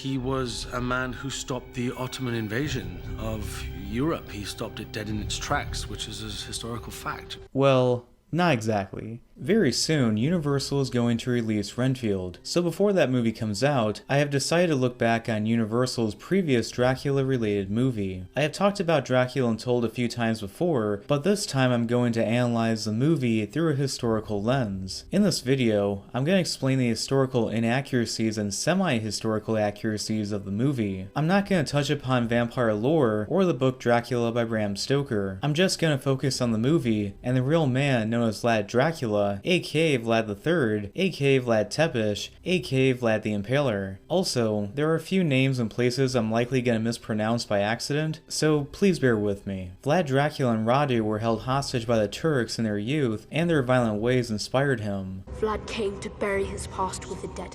he was a man who stopped the Ottoman invasion of Europe. He stopped it dead in its tracks, which is a historical fact. Well, not exactly. Very soon, Universal is going to release Renfield, so before that movie comes out, I have decided to look back on Universal's previous Dracula-related movie. I have talked about Dracula Untold a few times before, but this time I'm going to analyze the movie through a historical lens. In this video, I'm going to explain the historical inaccuracies and semi-historical accuracies of the movie. I'm not going to touch upon vampire lore or the book Dracula by Bram Stoker. I'm just going to focus on the movie and the real man known as Vlad Dracula, aka Vlad III, aka Vlad Tepish, aka Vlad the Impaler. Also, there are a few names and places I'm likely going to mispronounce by accident, so please bear with me. Vlad Dracula and Radu were held hostage by the Turks in their youth, and their violent ways inspired him. Vlad came to bury his past with the dead,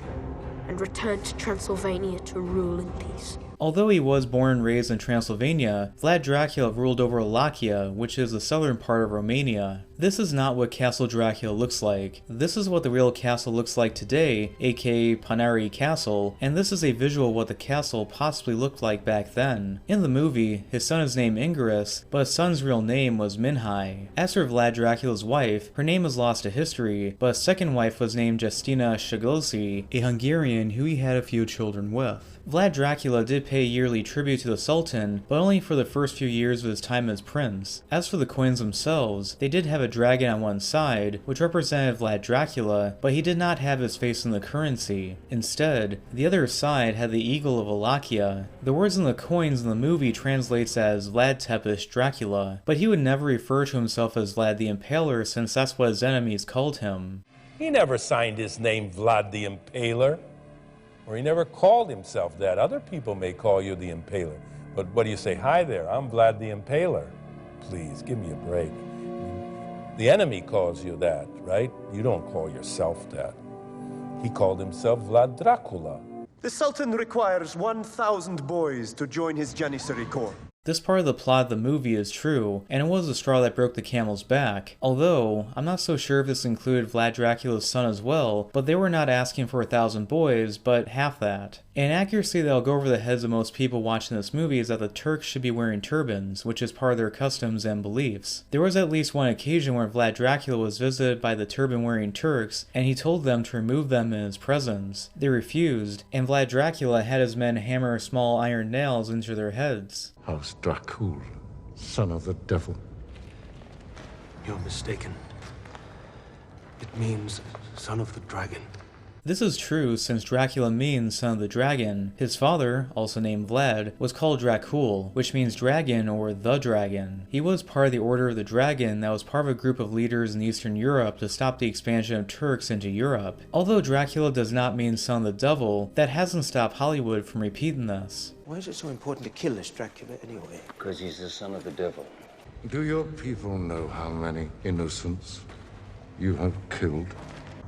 and returned to Transylvania to rule in peace. Although he was born and raised in Transylvania, Vlad Dracula ruled over Wallachia, which is the southern part of Romania. This is not what Castle Dracula looks like. This is what the real castle looks like today, aka Panari Castle, and this is a visual of what the castle possibly looked like back then. In the movie, his son is named Ingress, but his son's real name was Minhai. As for Vlad Dracula's wife, her name is lost to history, but his second wife was named Justina Szaglosi, a Hungarian who he had a few children with. Vlad Dracula did pay yearly tribute to the Sultan, but only for the first few years of his time as prince. As for the coins themselves, they did have a dragon on one side, which represented Vlad Dracula, but he did not have his face in the currency. Instead, the other side had the eagle of Wallachia. The words in the coins in the movie translates as Vlad Tepish Dracula, but he would never refer to himself as Vlad the Impaler since that's what his enemies called him. He never signed his name Vlad the Impaler. Or he never called himself that. Other people may call you the Impaler. But what do you say? Hi there, I'm Vlad the Impaler. Please, give me a break. The enemy calls you that, right? You don't call yourself that. He called himself Vlad Dracula. The Sultan requires 1,000 boys to join his Janissary Corps. This part of the plot of the movie is true, and it was the straw that broke the camel's back. Although, I'm not so sure if this included Vlad Dracula's son as well, but they were not asking for 1,000 boys, but half that. An accuracy that'll go over the heads of most people watching this movie is that the Turks should be wearing turbans, which is part of their customs and beliefs. There was at least one occasion where Vlad Dracula was visited by the turban-wearing Turks, and he told them to remove them in his presence. They refused, and Vlad Dracula had his men hammer small iron nails into their heads. House Dracul, son of the devil. You're mistaken. It means son of the dragon. This is true since Dracula means son of the dragon. His father, also named Vlad, was called Dracul, which means dragon or the dragon. He was part of the Order of the Dragon that was part of a group of leaders in Eastern Europe to stop the expansion of Turks into Europe. Although Dracula does not mean son of the devil, that hasn't stopped Hollywood from repeating this. Why is it so important to kill this Dracula anyway? Because he's the son of the devil. Do your people know how many innocents you have killed?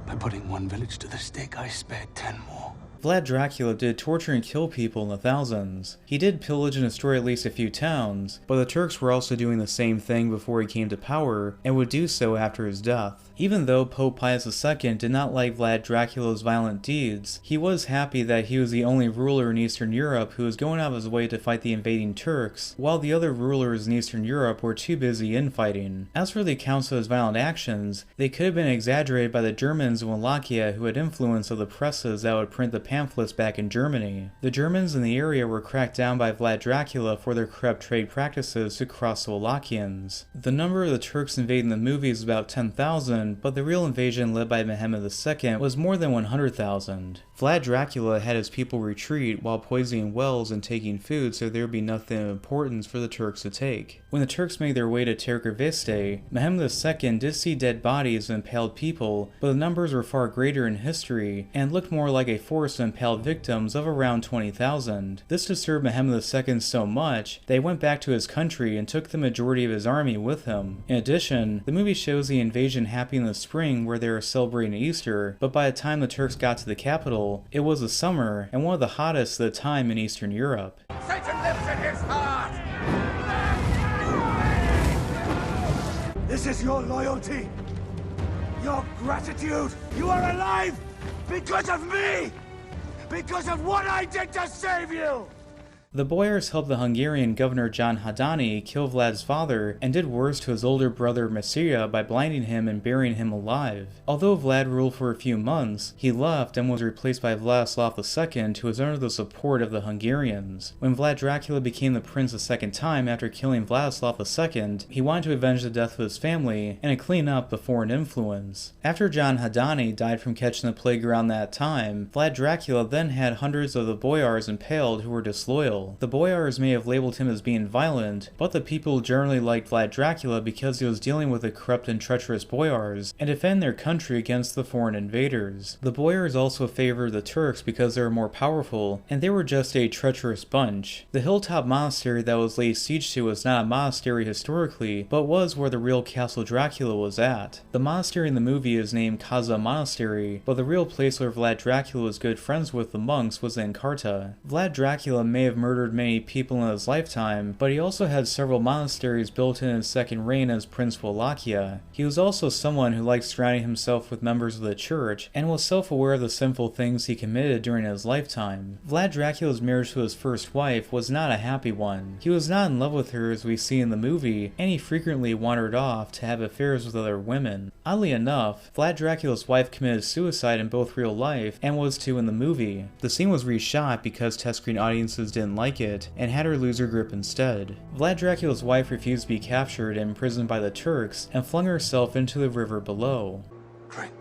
By putting one village to the stake, I spared 10 more. Vlad Dracula did torture and kill people in the thousands. He did pillage and destroy at least a few towns, but the Turks were also doing the same thing before he came to power, and would do so after his death. Even though Pope Pius II did not like Vlad Dracula's violent deeds, he was happy that he was the only ruler in Eastern Europe who was going out of his way to fight the invading Turks, while the other rulers in Eastern Europe were too busy infighting. As for the accounts of his violent actions, they could have been exaggerated by the Germans in Wallachia who had influence of the presses that would print the pamphlets back in Germany. The Germans in the area were cracked down by Vlad Dracula for their corrupt trade practices to cross the Wallachians. The number of the Turks invading the movie is about 10,000, but the real invasion led by Mehmed II was more than 100,000. Vlad Dracula had his people retreat while poisoning wells and taking food so there would be nothing of importance for the Turks to take. When the Turks made their way to Terkirveste, Mehmed II did see dead bodies of impaled people, but the numbers were far greater in history and looked more like a force of impaled victims of around 20,000. This disturbed Mehmed II so much that he went back to his country and took the majority of his army with him. In addition, the movie shows the invasion happening in the spring where they were celebrating Easter, but by the time the Turks got to the capital, it was the summer and one of the hottest at the time in Eastern Europe. Satan lives in his heart! This is your loyalty, your gratitude. You are alive because of me! Because of what I did to save you! The boyars helped the Hungarian governor John Hadani kill Vlad's father and did worse to his older brother Masira by blinding him and burying him alive. Although Vlad ruled for a few months, he left and was replaced by Vladislav II, who was under the support of the Hungarians. When Vlad Dracula became the prince a second time after killing Vladislav II, he wanted to avenge the death of his family and to clean up the foreign influence. After John Hadani died from catching the plague around that time, Vlad Dracula then had hundreds of the boyars impaled who were disloyal. The boyars may have labeled him as being violent, but the people generally liked Vlad Dracula because he was dealing with the corrupt and treacherous boyars and defend their country against the foreign invaders. The boyars also favored the Turks because they were more powerful, and they were just a treacherous bunch. The hilltop monastery that was laid siege to was not a monastery historically, but was where the real Castle Dracula was at. The monastery in the movie is named Kaza Monastery, but the real place where Vlad Dracula was good friends with the monks was in Karta. Vlad Dracula may have murdered many people in his lifetime, but he also had several monasteries built in his second reign as Prince Wallachia. He was also someone who liked surrounding himself with members of the church, and was self-aware of the sinful things he committed during his lifetime. Vlad Dracula's marriage to his first wife was not a happy one. He was not in love with her as we see in the movie, and he frequently wandered off to have affairs with other women. Oddly enough, Vlad Dracula's wife committed suicide in both real life, and was too in the movie. The scene was reshot because test screen audiences didn't like it, and had her lose her grip instead. Vlad Dracula's wife refused to be captured and imprisoned by the Turks, and flung herself into the river below. Drink.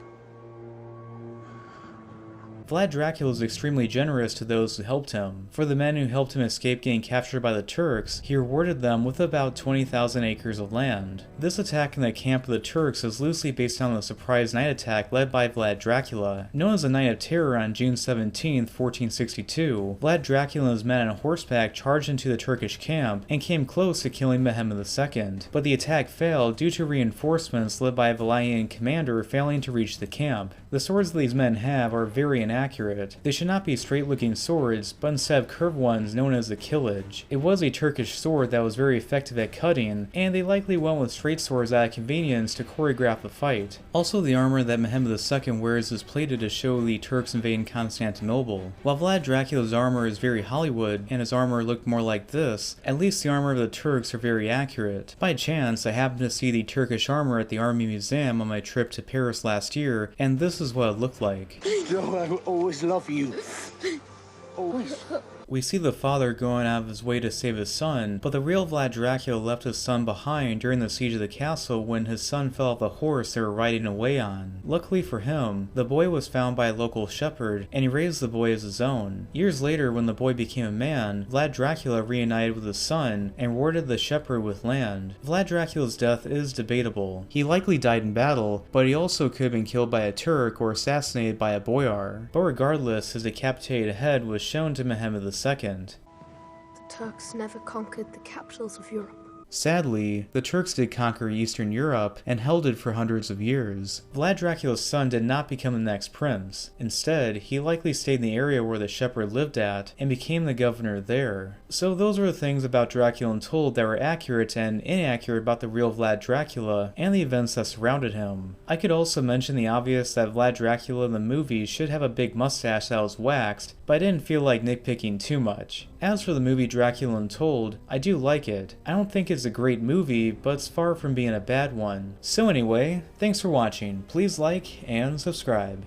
Vlad Dracula was extremely generous to those who helped him. For the men who helped him escape getting captured by the Turks, he rewarded them with about 20,000 acres of land. This attack in the camp of the Turks is loosely based on the surprise night attack led by Vlad Dracula. Known as the Night of Terror on June 17, 1462, Vlad Dracula and his men on horseback charged into the Turkish camp and came close to killing Mehmed II, but the attack failed due to reinforcements led by a Valahian commander failing to reach the camp. The swords that these men have are very inaccurate. They should not be straight-looking swords, but instead curved ones known as the Killage. It was a Turkish sword that was very effective at cutting, and they likely went with straight swords out of convenience to choreograph the fight. Also, the armor that Mehmed II wears is plated to show the Turks invading Constantinople. While Vlad Dracula's armor is very Hollywood, and his armor looked more like this, at least the armor of the Turks are very accurate. By chance, I happened to see the Turkish armor at the Army Museum on my trip to Paris last year, and this is what it looked like. No, I will always love you. Always. We see the father going out of his way to save his son, but the real Vlad Dracula left his son behind during the siege of the castle when his son fell off the horse they were riding away on. Luckily for him, the boy was found by a local shepherd, and he raised the boy as his own. Years later, when the boy became a man, Vlad Dracula reunited with his son and rewarded the shepherd with land. Vlad Dracula's death is debatable. He likely died in battle, but he also could have been killed by a Turk or assassinated by a boyar. But regardless, his decapitated head was shown to Mehmed II. The Turks never conquered the capitals of Europe. Sadly, the Turks did conquer Eastern Europe and held it for hundreds of years. Vlad Dracula's son did not become the next prince. Instead, he likely stayed in the area where the shepherd lived at and became the governor there. So those were the things about Dracula Untold that were accurate and inaccurate about the real Vlad Dracula and the events that surrounded him. I could also mention the obvious that Vlad Dracula in the movie should have a big mustache that was waxed, but I didn't feel like nitpicking too much. As for the movie Dracula Untold, I do like it. I don't think it's a great movie, but it's far from being a bad one. So anyway, thanks for watching. Please like and subscribe.